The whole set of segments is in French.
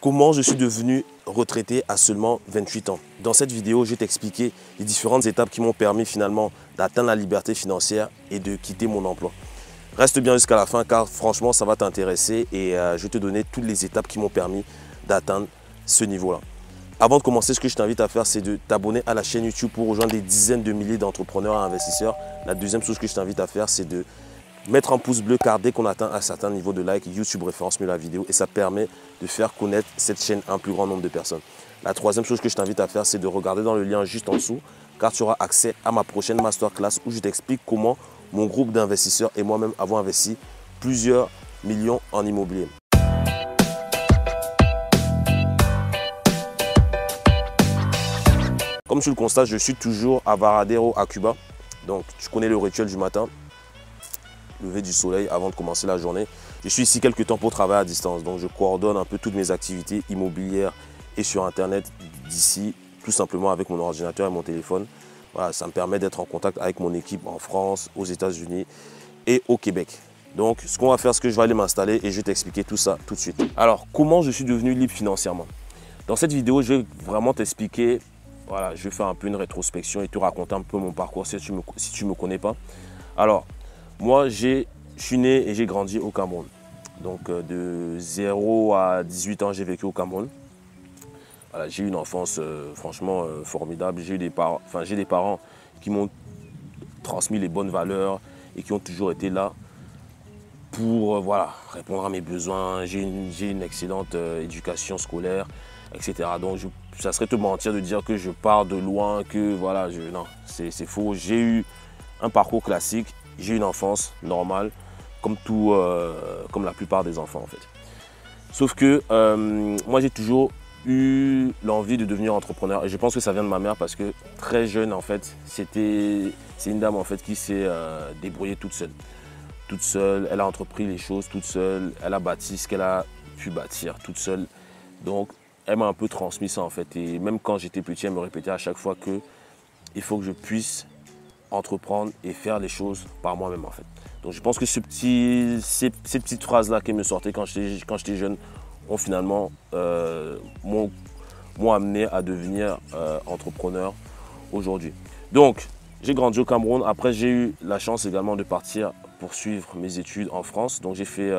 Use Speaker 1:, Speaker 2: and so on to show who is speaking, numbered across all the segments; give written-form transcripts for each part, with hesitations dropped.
Speaker 1: Comment je suis devenu retraité à seulement 28 ans? Dans cette vidéo, je vais t'expliquer les différentes étapes qui m'ont permis finalement d'atteindre la liberté financière et de quitter mon emploi. Reste bien jusqu'à la fin car franchement, ça va t'intéresser et je vais te donner toutes les étapes qui m'ont permis d'atteindre ce niveau-là. Avant de commencer, ce que je t'invite à faire, c'est de t'abonner à la chaîne YouTube pour rejoindre des dizaines de milliers d'entrepreneurs et investisseurs. La deuxième chose que je t'invite à faire, c'est de mettre un pouce bleu car dès qu'on atteint un certain niveau de like, YouTube référence mieux la vidéo et ça permet de faire connaître cette chaîne à un plus grand nombre de personnes. La troisième chose que je t'invite à faire, c'est de regarder dans le lien juste en dessous car tu auras accès à ma prochaine masterclass où je t'explique comment mon groupe d'investisseurs et moi-même avons investi plusieurs millions en immobilier. Comme tu le constates, je suis toujours à Varadero à Cuba. Donc tu connais le rituel du matin. Lever du soleil avant de commencer la journée. Je suis ici quelques temps pour travailler à distance, donc je coordonne un peu toutes mes activités immobilières et sur internet d'ici, tout simplement avec mon ordinateur et mon téléphone. Voilà, ça me permet d'être en contact avec mon équipe en France, aux États-Unis et au Québec. Donc ce qu'on va faire, c'est que je vais aller m'installer et je vais t'expliquer tout ça tout de suite. Alors, comment je suis devenu libre financièrement? Dans cette vidéo, je vais vraiment t'expliquer, voilà, je vais faire un peu une rétrospection et te raconter un peu mon parcours si tu ne me connais pas. Alors, moi, je suis né et j'ai grandi au Cameroun. Donc, de 0 à 18 ans, j'ai vécu au Cameroun. Voilà, j'ai eu une enfance franchement formidable. J'ai des parents qui m'ont transmis les bonnes valeurs et qui ont toujours été là pour voilà, répondre à mes besoins. J'ai une excellente éducation scolaire, etc. Donc, ça serait te mentir de dire que je pars de loin, que voilà, non, c'est faux. J'ai eu un parcours classique. J'ai eu une enfance normale, comme la plupart des enfants en fait. Sauf que moi j'ai toujours eu l'envie de devenir entrepreneur et je pense que ça vient de ma mère parce que très jeune en fait, c'est une dame en fait qui s'est débrouillée toute seule. Toute seule, elle a entrepris les choses toute seule, elle a bâti ce qu'elle a pu bâtir toute seule. Donc elle m'a un peu transmis ça en fait et même quand j'étais petit, elle me répétait à chaque fois que il faut que je puisse entreprendre et faire les choses par moi-même en fait. Donc je pense que ces petites phrases-là qui me sortaient quand j'étais jeune ont finalement m'ont amené à devenir entrepreneur aujourd'hui. Donc j'ai grandi au Cameroun, après j'ai eu la chance également de partir poursuivre mes études en France. Donc j'ai fait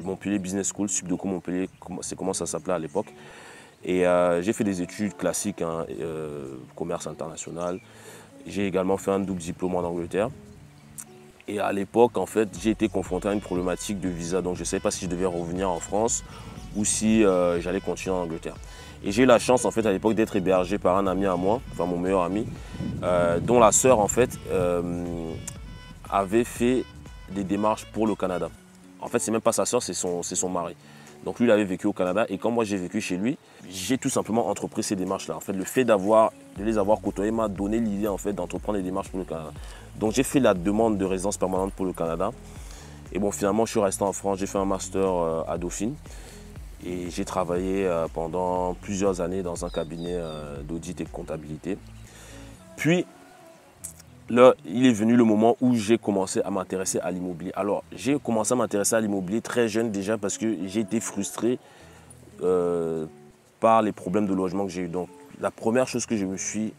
Speaker 1: Montpellier Business School, Subdeco Montpellier, c'est comment ça s'appelait à l'époque. Et j'ai fait des études classiques, hein, commerce international. J'ai également fait un double diplôme en Angleterre. Et à l'époque, en fait, j'ai été confronté à une problématique de visa. Donc, je ne savais pas si je devais revenir en France ou si j'allais continuer en Angleterre. Et j'ai eu la chance, en fait, à l'époque, d'être hébergé par un ami à moi, enfin mon meilleur ami, dont la sœur, en fait, avait fait des démarches pour le Canada. En fait, c'est même pas sa sœur, c'est son mari. Donc lui, il avait vécu au Canada et quand moi j'ai vécu chez lui, j'ai tout simplement entrepris ces démarches-là. En fait, le fait de les avoir côtoyés m'a donné l'idée en fait d'entreprendre des démarches pour le Canada. Donc j'ai fait la demande de résidence permanente pour le Canada. Et bon, finalement, je suis resté en France, j'ai fait un master à Dauphine. Et j'ai travaillé pendant plusieurs années dans un cabinet d'audit et de comptabilité. Puis, là, il est venu le moment où j'ai commencé à m'intéresser à l'immobilier. Alors, j'ai commencé à m'intéresser à l'immobilier très jeune déjà parce que j'ai été frustré par les problèmes de logement que j'ai eu. Donc, la première chose que je me suis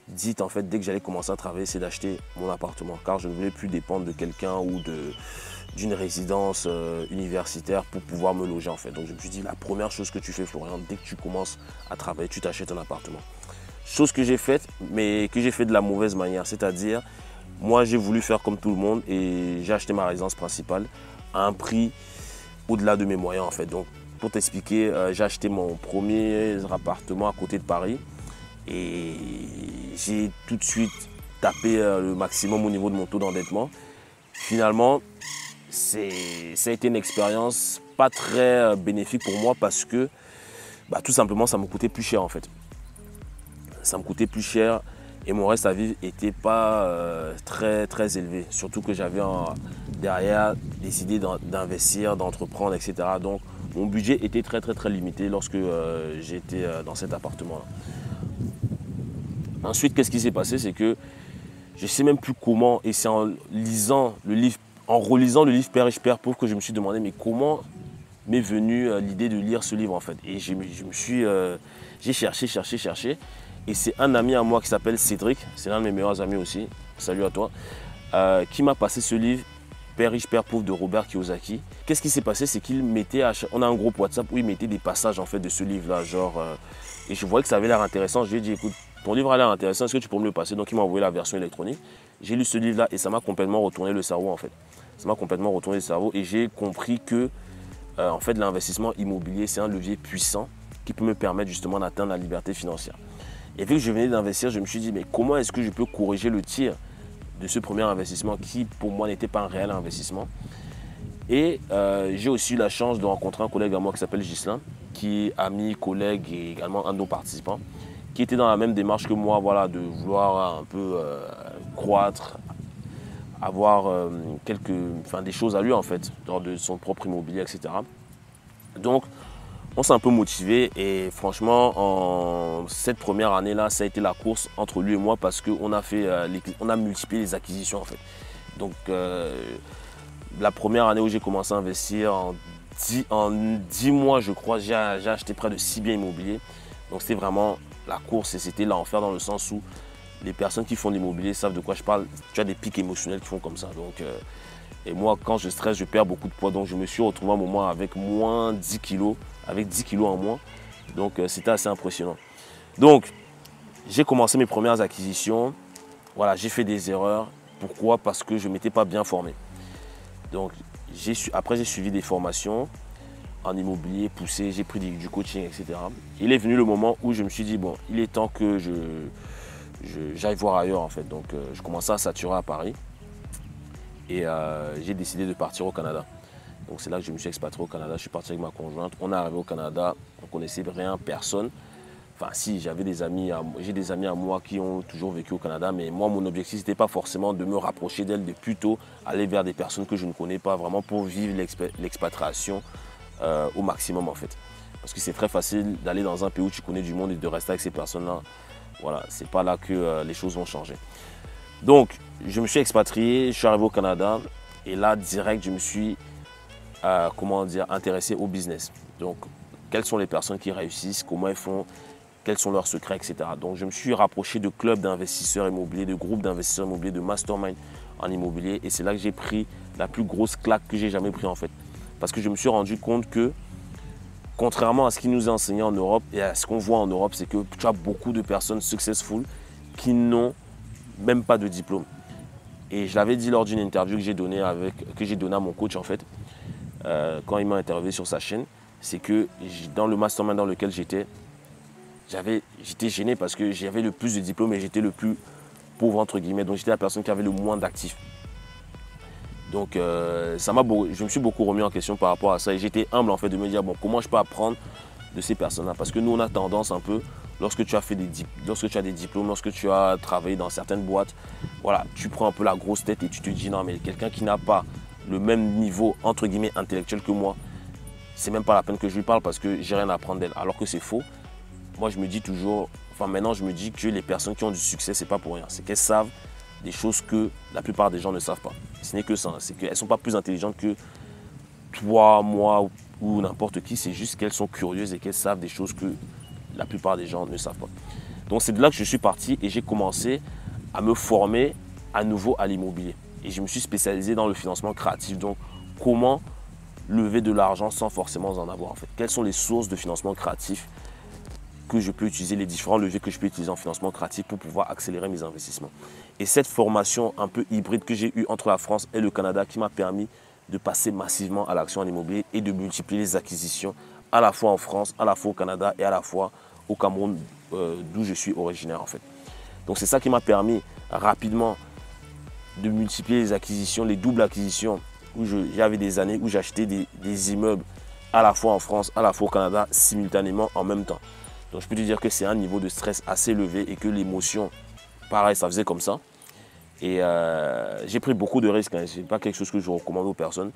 Speaker 1: dite, en fait, dès que j'allais commencer à travailler, c'est d'acheter mon appartement. Car je ne voulais plus dépendre de quelqu'un ou d'une résidence universitaire pour pouvoir me loger, en fait. Donc, je me suis dit, la première chose que tu fais, Florian, dès que tu commences à travailler, tu t'achètes un appartement. Chose que j'ai faite, mais que j'ai fait de la mauvaise manière. C'est-à-dire, moi, j'ai voulu faire comme tout le monde et j'ai acheté ma résidence principale à un prix au-delà de mes moyens, en fait. Donc, pour t'expliquer, j'ai acheté mon premier appartement à côté de Paris et j'ai tout de suite tapé le maximum au niveau de mon taux d'endettement. Finalement, ça a été une expérience pas très bénéfique pour moi parce que tout simplement, ça me coûtait plus cher, en fait. Ça me coûtait plus cher et mon reste à vivre n'était pas très élevé. Surtout que j'avais derrière décidé d'investir, d'entreprendre, etc. Donc mon budget était très limité lorsque j'étais dans cet appartement-là. Ensuite, qu'est-ce qui s'est passé? C'est que je ne sais même plus comment, et c'est en relisant le livre Père riche, Père pauvre que je me suis demandé mais comment m'est venue l'idée de lire ce livre en fait. Et j'ai cherché. Et c'est un ami à moi qui s'appelle Cédric, c'est l'un de mes meilleurs amis aussi, salut à toi, qui m'a passé ce livre Père riche, Père pauvre de Robert Kiyosaki. Qu'est-ce qui s'est passé? C'est qu'il mettait, on a un groupe WhatsApp où il mettait des passages en fait de ce livre-là, et je voyais que ça avait l'air intéressant. Je lui ai dit, écoute, ton livre a l'air intéressant, est-ce que tu peux me le passer? Donc il m'a envoyé la version électronique. J'ai lu ce livre-là et ça m'a complètement retourné le cerveau en fait. Ça m'a complètement retourné le cerveau et j'ai compris que en fait, l'investissement immobilier, c'est un levier puissant qui peut me permettre justement d'atteindre la liberté financière. Et vu que je venais d'investir, je me suis dit, mais comment est-ce que je peux corriger le tir de ce premier investissement qui, pour moi, n'était pas un réel investissement. Et j'ai aussi eu la chance de rencontrer un collègue à moi qui s'appelle Ghislain, qui est ami, collègue et également un de nos participants, qui était dans la même démarche que moi, voilà, de vouloir un peu croître, avoir des choses à lui en fait, dans de son propre immobilier, etc. Donc, on s'est un peu motivé et franchement, en cette première année-là, ça a été la course entre lui et moi parce qu'on a multiplié les acquisitions en fait. Donc, la première année où j'ai commencé à investir, en 10 mois, je crois, j'ai acheté près de 6 biens immobiliers. Donc, c'était vraiment la course et c'était l'enfer dans le sens où les personnes qui font de l'immobilier savent de quoi je parle. Tu as des pics émotionnels qui font comme ça. Donc, et moi, quand je stresse, je perds beaucoup de poids. Donc, je me suis retrouvé à un moment avec moins 10 kilos, avec 10 kilos en moins. Donc, c'était assez impressionnant. Donc, j'ai commencé mes premières acquisitions. Voilà, j'ai fait des erreurs. Pourquoi? Parce que je ne m'étais pas bien formé. Donc, après, j'ai suivi des formations en immobilier poussé, j'ai pris du coaching, etc. Il est venu le moment où je me suis dit, bon, il est temps que j'aille voir ailleurs en fait. Donc, je commençais à saturer à Paris. Et j'ai décidé de partir au Canada. Donc c'est là que je me suis expatrié au Canada. Je suis parti avec ma conjointe. On est arrivé au Canada. On ne connaissait rien, personne. Enfin si, j'ai des amis à moi qui ont toujours vécu au Canada. Mais moi, mon objectif, ce n'était pas forcément de me rapprocher d'elles, de plutôt aller vers des personnes que je ne connais pas, vraiment pour vivre l'expatriation au maximum en fait. Parce que c'est très facile d'aller dans un pays où tu connais du monde et de rester avec ces personnes-là. Voilà, c'est pas là que les choses vont changer. Donc, je me suis expatrié, je suis arrivé au Canada et là, direct, je me suis intéressé au business. Donc, quelles sont les personnes qui réussissent, comment elles font, quels sont leurs secrets, etc. Donc, je me suis rapproché de clubs d'investisseurs immobiliers, de groupes d'investisseurs immobiliers, de mastermind en immobilier et c'est là que j'ai pris la plus grosse claque que j'ai jamais pris en fait. Parce que je me suis rendu compte que, contrairement à ce qui nous est enseigné en Europe et à ce qu'on voit en Europe, c'est que tu as beaucoup de personnes successful qui n'ont même pas de diplôme. Et je l'avais dit lors d'une interview que j'ai donnée à mon coach en fait, quand il m'a interviewé sur sa chaîne, c'est que dans le mastermind dans lequel j'étais gêné parce que j'avais le plus de diplômes et j'étais le plus pauvre entre guillemets. Donc j'étais la personne qui avait le moins d'actifs. Donc je me suis beaucoup remis en question par rapport à ça et j'étais humble en fait de me dire bon, comment je peux apprendre de ces personnes-là, parce que nous on a tendance un peu, lorsque tu as des diplômes, lorsque tu as travaillé dans certaines boîtes, voilà, tu prends un peu la grosse tête et tu te dis non mais quelqu'un qui n'a pas le même niveau entre guillemets intellectuel que moi, c'est même pas la peine que je lui parle parce que j'ai rien à apprendre d'elle, alors que c'est faux. Moi je me dis toujours, maintenant je me dis que les personnes qui ont du succès, c'est pas pour rien, c'est qu'elles savent des choses que la plupart des gens ne savent pas. Ce n'est que ça, c'est qu'elles ne sont pas plus intelligentes que toi, moi ou n'importe qui, c'est juste qu'elles sont curieuses et qu'elles savent des choses que la plupart des gens ne savent pas. Donc c'est de là que je suis parti et j'ai commencé à me former à nouveau à l'immobilier. Et je me suis spécialisé dans le financement créatif. Donc comment lever de l'argent sans forcément en avoir en fait. Quelles sont les sources de financement créatif que je peux utiliser, les différents leviers que je peux utiliser en financement créatif pour pouvoir accélérer mes investissements. Et cette formation un peu hybride que j'ai eue entre la France et le Canada qui m'a permis de passer massivement à l'action en immobilier et de multiplier les acquisitions à la fois en France, à la fois au Canada et à la fois au Cameroun d'où je suis originaire en fait. Donc c'est ça qui m'a permis rapidement de multiplier les acquisitions, les doubles acquisitions où j'avais des années où j'achetais des immeubles à la fois en France, à la fois au Canada simultanément en même temps. Donc je peux te dire que c'est un niveau de stress assez élevé et que l'émotion, pareil, ça faisait comme ça. Et j'ai pris beaucoup de risques, hein. Ce n'est pas quelque chose que je recommande aux personnes.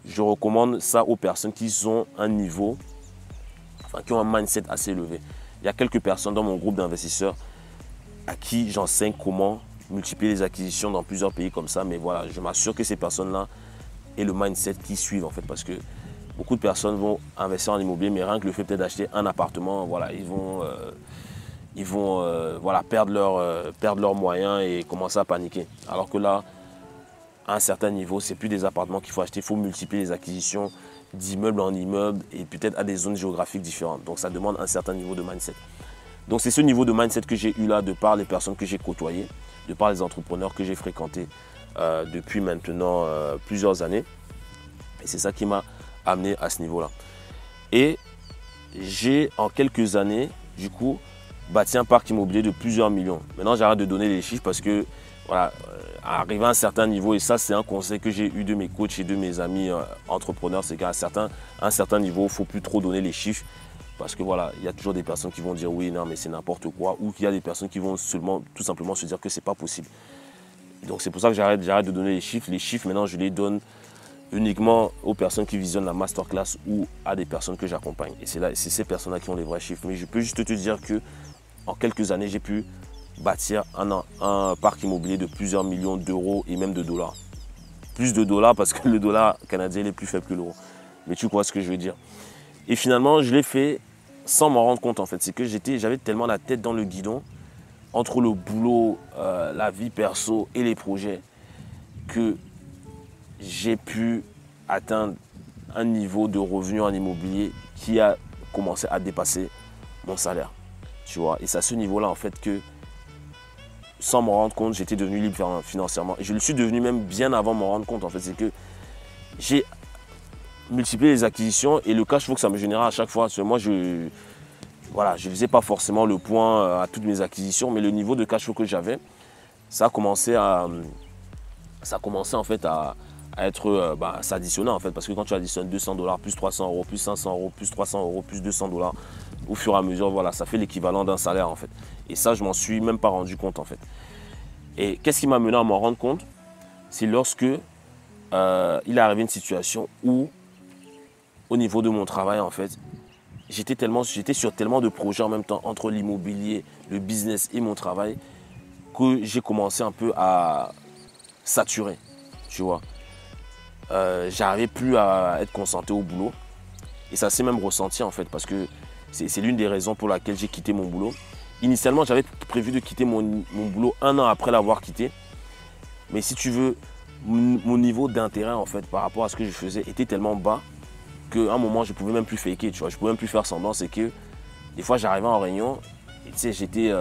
Speaker 1: Je recommande ça aux personnes qui ont un niveau, qui ont un mindset assez élevé. Il y a quelques personnes dans mon groupe d'investisseurs à qui j'enseigne comment multiplier les acquisitions dans plusieurs pays comme ça. Mais voilà, je m'assure que ces personnes-là aient le mindset qui suivent en fait. Parce que beaucoup de personnes vont investir en immobilier, mais rien que le fait peut-être d'acheter un appartement, voilà, ils vont voilà, perdre leurs moyens et commencer à paniquer. Alors que là, à un certain niveau, c'est plus des appartements qu'il faut acheter, il faut multiplier les acquisitions d'immeuble en immeuble et peut-être à des zones géographiques différentes. Donc ça demande un certain niveau de mindset. Donc c'est ce niveau de mindset que j'ai eu là de par les personnes que j'ai côtoyées, de par les entrepreneurs que j'ai fréquentés depuis maintenant plusieurs années. Et c'est ça qui m'a amené à ce niveau-là. Et j'ai en quelques années, du coup, bâti un parc immobilier de plusieurs millions. Maintenant, j'arrête de donner les chiffres parce que, voilà, arrivé à un certain niveau, et ça, c'est un conseil que j'ai eu de mes coachs et de mes amis entrepreneurs, c'est qu'à un certain niveau, il ne faut plus trop donner les chiffres. Parce que voilà, il y a toujours des personnes qui vont dire oui, non, mais c'est n'importe quoi. Ou qu'il y a des personnes qui vont tout simplement se dire que ce n'est pas possible. Donc c'est pour ça que j'arrête de donner les chiffres. Les chiffres, maintenant, je les donne uniquement aux personnes qui visionnent la masterclass ou à des personnes que j'accompagne. Et c'est ces personnes-là qui ont les vrais chiffres. Mais je peux juste te dire que en quelques années, j'ai pu bâtir un parc immobilier de plusieurs millions d'euros et même de dollars. Plus de dollars parce que le dollar canadien est plus faible que l'euro. Mais tu vois ce que je veux dire. Et finalement, je l'ai fait sans m'en rendre compte en fait. C'est que j'avais tellement la tête dans le guidon entre le boulot, la vie perso et les projets que j'ai pu atteindre un niveau de revenu en immobilier qui a commencé à dépasser mon salaire. Tu vois, et c'est à ce niveau-là en fait que sans m'en rendre compte, j'étais devenu libre financièrement. Et je le suis devenu même bien avant de m'en rendre compte en fait. C'est que j'ai multiplier les acquisitions et le cash flow que ça me générait à chaque fois. Parce que moi, je ne faisais pas forcément le point à toutes mes acquisitions, mais le niveau de cash flow que j'avais, ça a commencé en fait à être s'additionner en fait. Parce que quand tu additionnes $200, plus 300 €, plus 500 €, plus 300 €, plus $200, au fur et à mesure, voilà, ça fait l'équivalent d'un salaire en fait. Et ça, je m'en suis même pas rendu compte en fait. Et qu'est-ce qui m'a mené à m'en rendre compte? C'est lorsque il est arrivé une situation où au niveau de mon travail, en fait, j'étais sur tellement de projets en même temps, entre l'immobilier, le business et mon travail, que j'ai commencé un peu à saturer, tu vois. J'arrivais plus à être concentré au boulot. Et ça s'est même ressenti, en fait, parce que c'est l'une des raisons pour laquelle j'ai quitté mon boulot. Initialement, j'avais prévu de quitter mon boulot 1 an après l'avoir quitté. Mais si tu veux, mon niveau d'intérêt, en fait, par rapport à ce que je faisais, était tellement bas qu'à un moment, je ne pouvais même plus faker, tu vois. Je ne pouvais même plus faire semblant. C'est que des fois, j'arrivais en réunion et tu sais, j'étais...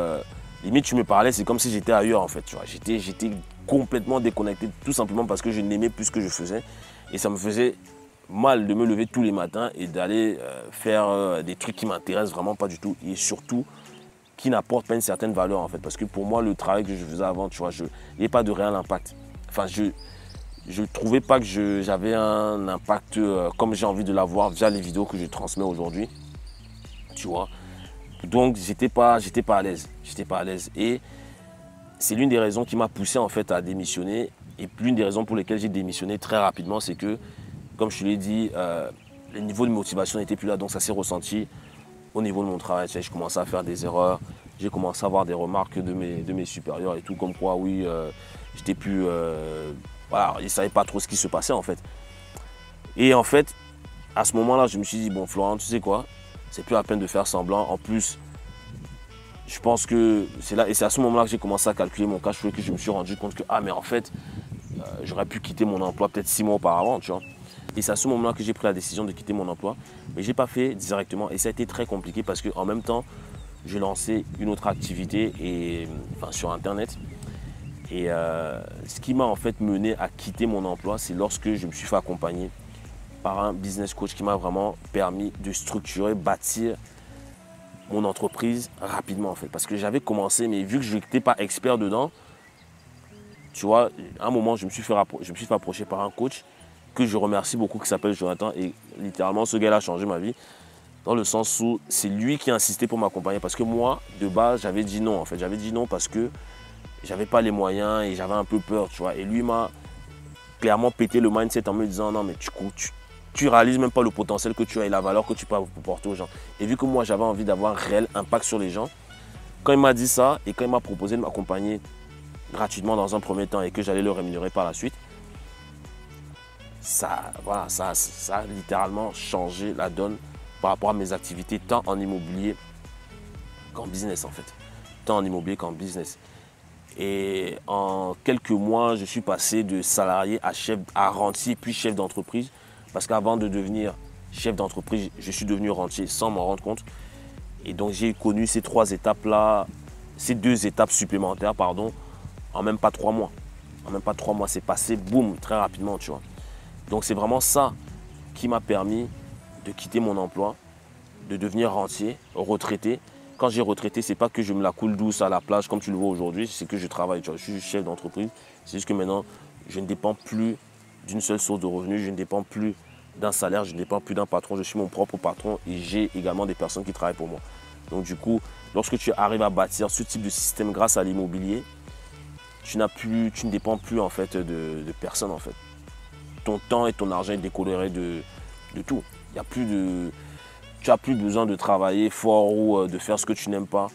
Speaker 1: limite, tu me parlais, c'est comme si j'étais ailleurs, en fait, tu vois. J'étais complètement déconnecté, tout simplement parce que je n'aimais plus ce que je faisais. Et ça me faisait mal de me lever tous les matins et d'aller faire des trucs qui ne m'intéressent vraiment pas du tout. Et surtout, qui n'apportent pas une certaine valeur, en fait. Parce que pour moi, le travail que je faisais avant, tu vois, il n'y avait pas de réel impact. Enfin, je ne trouvais pas que j'avais un impact comme j'ai envie de l'avoir via les vidéos que je transmets aujourd'hui. Tu vois. Donc, j'étais pas à l'aise. J'étais pas à l'aise. Et c'est l'une des raisons qui m'a poussé en fait à démissionner. Et l'une des raisons pour lesquelles j'ai démissionné très rapidement, c'est que, comme je te l'ai dit, le niveau de motivation n'était plus là. Donc, ça s'est ressenti au niveau de mon travail. Tu sais, je commençais à faire des erreurs. J'ai commencé à avoir des remarques de mes supérieurs et tout, comme quoi, oui, j'étais plus... voilà, ils ne savaient pas trop ce qui se passait en fait. Et en fait, à ce moment-là, je me suis dit, bon Florent, tu sais quoi, c'est plus la peine de faire semblant. En plus, je pense que c'est là, et c'est à ce moment-là que j'ai commencé à calculer mon cash flow et que je me suis rendu compte que, ah mais en fait, j'aurais pu quitter mon emploi peut-être 6 mois auparavant, tu vois. Et c'est à ce moment-là que j'ai pris la décision de quitter mon emploi. Mais je n'ai pas fait directement et ça a été très compliqué parce qu'en même temps, j'ai lancé une autre activité sur Internet. Et ce qui m'a en fait mené à quitter mon emploi, c'est lorsque je me suis fait accompagner par un business coach qui m'a vraiment permis de structurer, bâtir mon entreprise rapidement en fait. Parce que j'avais commencé, mais vu que je n'étais pas expert dedans, tu vois, à un moment, je me suis fait approcher par un coach que je remercie beaucoup, qui s'appelle Jonathan. Et littéralement, ce gars-là a changé ma vie. Dans le sens où c'est lui qui a insisté pour m'accompagner. Parce que moi, de base, j'avais dit non en fait. J'avais dit non parce que j'avais pas les moyens et j'avais un peu peur, tu vois. Et lui m'a clairement pété le mindset en me disant non mais tu réalises même pas le potentiel que tu as et la valeur que tu peux apporter aux gens. Et vu que moi j'avais envie d'avoir un réel impact sur les gens, quand il m'a dit ça et quand il m'a proposé de m'accompagner gratuitement dans un premier temps et que j'allais le rémunérer par la suite, voilà, ça a littéralement changé la donne par rapport à mes activités, tant en immobilier qu'en business en fait. Tant en immobilier qu'en business. Et en quelques mois, je suis passé de salarié à rentier, puis chef d'entreprise. Parce qu'avant de devenir chef d'entreprise, je suis devenu rentier sans m'en rendre compte. Et donc j'ai connu ces 3 étapes-là, ces 2 étapes supplémentaires, pardon, en même pas 3 mois. En même pas 3 mois, c'est passé, boum, très rapidement, tu vois. Donc c'est vraiment ça qui m'a permis de quitter mon emploi, de devenir rentier, retraité. Quand j'ai retraité, c'est pas que je me la coule douce à la plage comme tu le vois aujourd'hui, c'est que je travaille, tu vois, je suis chef d'entreprise. C'est juste que maintenant, je ne dépends plus d'une seule source de revenus, je ne dépends plus d'un salaire, je ne dépends plus d'un patron, je suis mon propre patron et j'ai également des personnes qui travaillent pour moi. Donc du coup, lorsque tu arrives à bâtir ce type de système grâce à l'immobilier, tu ne dépends plus en fait de personne en fait. Ton temps et ton argent est décoloré de tout. Il y a plus de... Tu n'as plus besoin de travailler fort ou de faire ce que tu n'aimes pas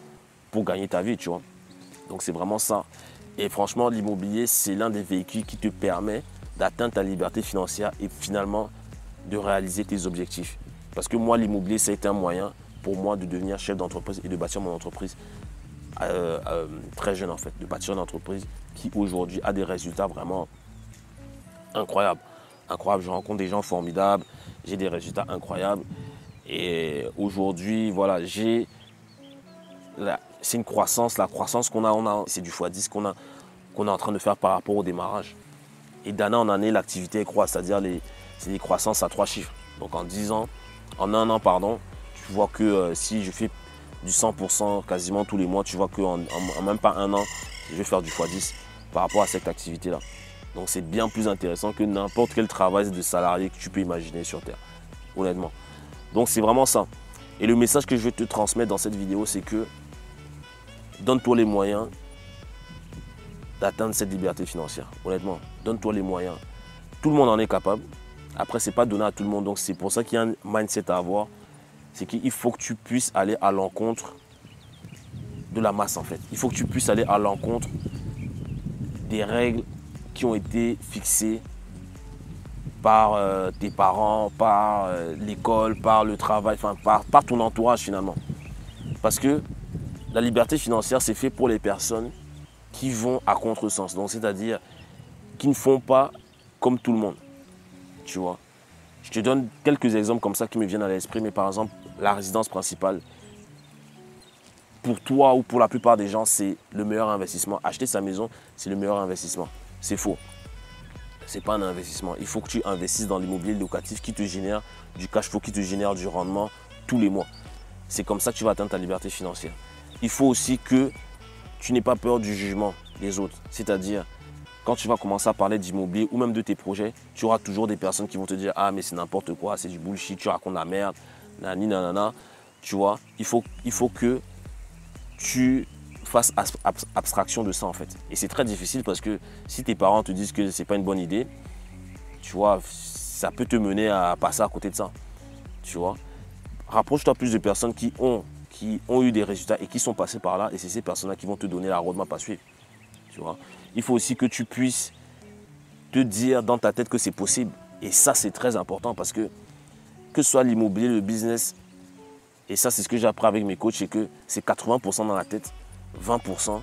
Speaker 1: pour gagner ta vie, tu vois. Donc c'est vraiment ça. Et franchement, l'immobilier, c'est l'un des véhicules qui te permet d'atteindre ta liberté financière et finalement de réaliser tes objectifs. Parce que moi, l'immobilier, ça a été un moyen pour moi de devenir chef d'entreprise et de bâtir mon entreprise très jeune en fait. De bâtir une entreprise qui aujourd'hui a des résultats vraiment incroyables. Incroyables, je rencontre des gens formidables, j'ai des résultats incroyables. Et aujourd'hui, voilà, c'est une croissance. La croissance qu'on a, c'est du x10 qu'on est en train de faire par rapport au démarrage. Et d'année en année, l'activité croît, c'est-à-dire c'est des croissances à 3 chiffres. Donc en 10 ans, en un an, pardon, tu vois que si je fais du 100% quasiment tous les mois, tu vois qu'en même pas un an, je vais faire du x10 par rapport à cette activité-là. Donc c'est bien plus intéressant que n'importe quel travail de salarié que tu peux imaginer sur Terre, honnêtement. Donc c'est vraiment ça. Et le message que je veux te transmettre dans cette vidéo, c'est que donne-toi les moyens d'atteindre cette liberté financière. Honnêtement, donne-toi les moyens. Tout le monde en est capable. Après, ce n'est pas donné à tout le monde. Donc c'est pour ça qu'il y a un mindset à avoir. C'est qu'il faut que tu puisses aller à l'encontre de la masse en fait. Il faut que tu puisses aller à l'encontre des règles qui ont été fixées par tes parents, par l'école, par le travail, enfin par ton entourage finalement. Parce que la liberté financière, c'est fait pour les personnes qui vont à contresens. Donc c'est-à-dire qui ne font pas comme tout le monde. Tu vois. Je te donne quelques exemples comme ça qui me viennent à l'esprit, mais par exemple, la résidence principale, pour toi ou pour la plupart des gens, c'est le meilleur investissement. Acheter sa maison, c'est le meilleur investissement. C'est faux. Ce n'est pas un investissement. Il faut que tu investisses dans l'immobilier locatif qui te génère du cash flow, qui te génère du rendement tous les mois. C'est comme ça que tu vas atteindre ta liberté financière. Il faut aussi que tu n'aies pas peur du jugement des autres. C'est-à-dire, quand tu vas commencer à parler d'immobilier ou même de tes projets, tu auras toujours des personnes qui vont te dire « Ah, mais c'est n'importe quoi, c'est du bullshit, tu racontes la merde, nani, nanana. » Tu vois, il faut que tu fasses abstraction de ça en fait. Et c'est très difficile parce que si tes parents te disent que ce n'est pas une bonne idée, tu vois, ça peut te mener à passer à côté de ça. Tu vois, rapproche-toi plus de personnes qui ont eu des résultats et qui sont passées par là. Et c'est ces personnes-là qui vont te donner la roadmap à suivre. Tu vois, il faut aussi que tu puisses te dire dans ta tête que c'est possible. Et ça, c'est très important parce que ce soit l'immobilier, le business, et ça, c'est ce que j'ai appris avec mes coachs, c'est que c'est 80% dans la tête, 20%,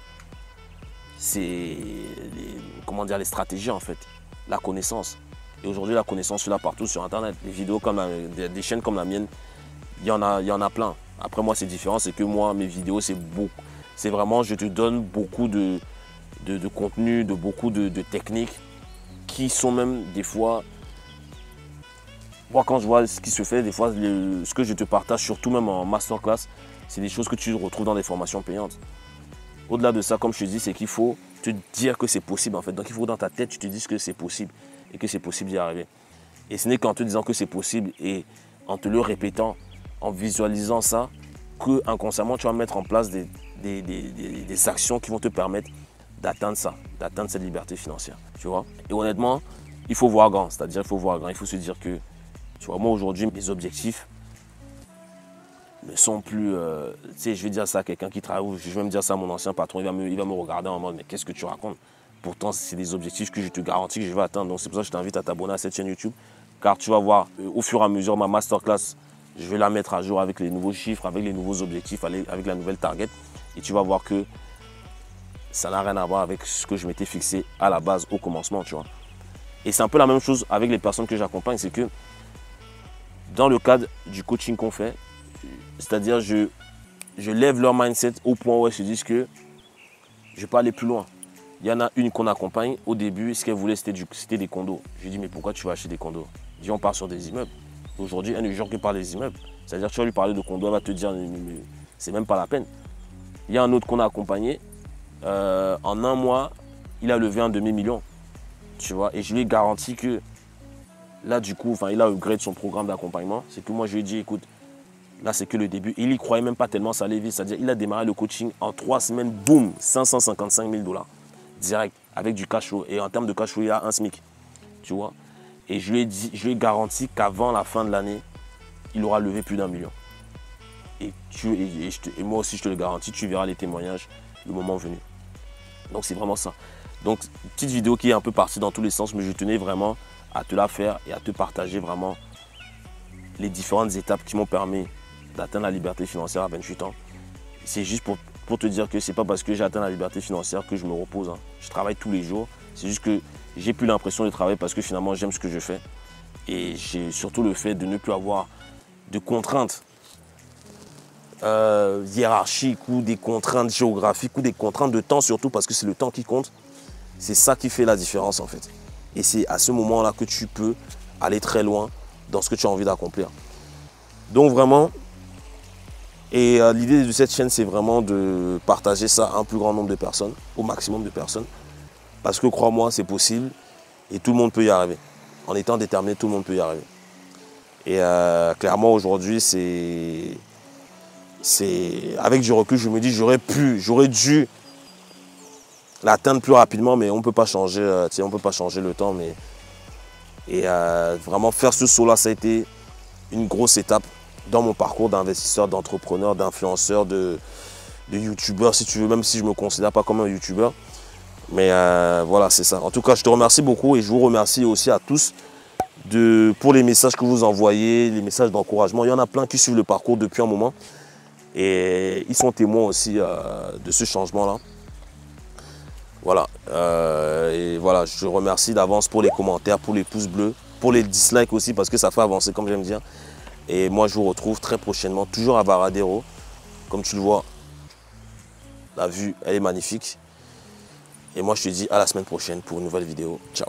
Speaker 1: c'est les stratégies en fait, la connaissance. Et aujourd'hui, la connaissance, c'est là partout sur Internet. Des vidéos comme des chaînes comme la mienne, il y en a plein. Après, moi, c'est différent, c'est que moi, mes vidéos, c'est vraiment, je te donne beaucoup de contenu, beaucoup de techniques qui sont même des fois... Moi, quand je vois ce qui se fait, des fois, ce que je te partage, surtout même en masterclass, c'est des choses que tu retrouves dans des formations payantes. Au-delà de ça, comme je te dis, c'est qu'il faut te dire que c'est possible en fait. Donc, il faut que dans ta tête, tu te dises que c'est possible et que c'est possible d'y arriver. Et ce n'est qu'en te disant que c'est possible et en te le répétant, en visualisant ça, que inconsciemment, tu vas mettre en place des actions qui vont te permettre d'atteindre ça, d'atteindre cette liberté financière. Tu vois. Et honnêtement, il faut voir grand. C'est-à-dire, il faut voir grand. Il faut se dire que, tu vois, moi aujourd'hui, mes objectifs ne sont plus... tu sais, je vais dire ça à quelqu'un qui travaille, ou je vais même dire ça à mon ancien patron, il va me regarder en mode, mais qu'est-ce que tu racontes? Pourtant, c'est des objectifs que je te garantis que je vais atteindre. Donc c'est pour ça que je t'invite à t'abonner à cette chaîne YouTube. Car tu vas voir au fur et à mesure ma masterclass, je vais la mettre à jour avec les nouveaux chiffres, avec les nouveaux objectifs, avec la nouvelle target. Et tu vas voir que ça n'a rien à voir avec ce que je m'étais fixé à la base, au commencement, tu vois. Et c'est un peu la même chose avec les personnes que j'accompagne. C'est que dans le cadre du coaching qu'on fait, c'est-à-dire je lève leur mindset au point où elles se disent que je peux aller plus loin. Il y en a une qu'on accompagne. Au début, ce qu'elle voulait, c'était des condos. Je lui ai dit, mais pourquoi tu vas acheter des condos? Je dis, on part sur des immeubles. Aujourd'hui, elle ne jure que par les immeubles. C'est-à-dire que tu vas lui parler de condos, elle va te dire, c'est même pas la peine. Il y a un autre qu'on a accompagné. En un mois, il a levé un demi-million. Tu vois, et je lui ai garanti que là, du coup, il a upgrade son programme d'accompagnement. C'est que moi, je lui ai dit, écoute, là, c'est que le début. Il n'y croyait même pas tellement, ça allait vite. C'est-à-dire, il a démarré le coaching en 3 semaines, boum, 555 000 $. Direct, avec du cash flow. Et en termes de cash flow, il a un SMIC. Tu vois. Et je lui ai garanti qu'avant la fin de l'année, il aura levé plus d'1 million. Et moi aussi, je te le garantis, tu verras les témoignages le moment venu. Donc, c'est vraiment ça. Donc, petite vidéo qui est un peu partie dans tous les sens, mais je tenais vraiment à te la faire et à te partager vraiment les différentes étapes qui m'ont permis d'atteindre la liberté financière à 28 ans. C'est juste pour te dire que ce n'est pas parce que j'ai atteint la liberté financière que je me repose. Je travaille tous les jours. C'est juste que j'ai plus l'impression de travailler parce que finalement j'aime ce que je fais. Et j'ai surtout le fait de ne plus avoir de contraintes hiérarchiques ou des contraintes géographiques ou des contraintes de temps surtout parce que c'est le temps qui compte. C'est ça qui fait la différence en fait. Et c'est à ce moment-là que tu peux aller très loin dans ce que tu as envie d'accomplir. Donc vraiment, et l'idée de cette chaîne, c'est vraiment de partager ça à un plus grand nombre de personnes, au maximum de personnes. Parce que crois-moi, c'est possible et tout le monde peut y arriver. En étant déterminé, tout le monde peut y arriver. Et clairement, aujourd'hui, c'est avec du recul, je me dis, j'aurais dû l'atteindre plus rapidement, mais on ne peut pas changer, on peut pas changer le temps. Et vraiment faire ce saut-là, ça a été une grosse étape dans mon parcours d'investisseur, d'entrepreneur, d'influenceur, de youtubeur, si tu veux, même si je ne me considère pas comme un youtubeur. Mais voilà, c'est ça. En tout cas, je te remercie beaucoup et je vous remercie aussi à tous pour les messages que vous envoyez, les messages d'encouragement. Il y en a plein qui suivent le parcours depuis un moment et ils sont témoins aussi de ce changement-là. Voilà. Et voilà, je remercie d'avance pour les commentaires, pour les pouces bleus, pour les dislikes aussi parce que ça fait avancer, comme j'aime dire. Et moi, je vous retrouve très prochainement, toujours à Varadero. Comme tu le vois, la vue, elle est magnifique. Et moi, je te dis à la semaine prochaine pour une nouvelle vidéo. Ciao.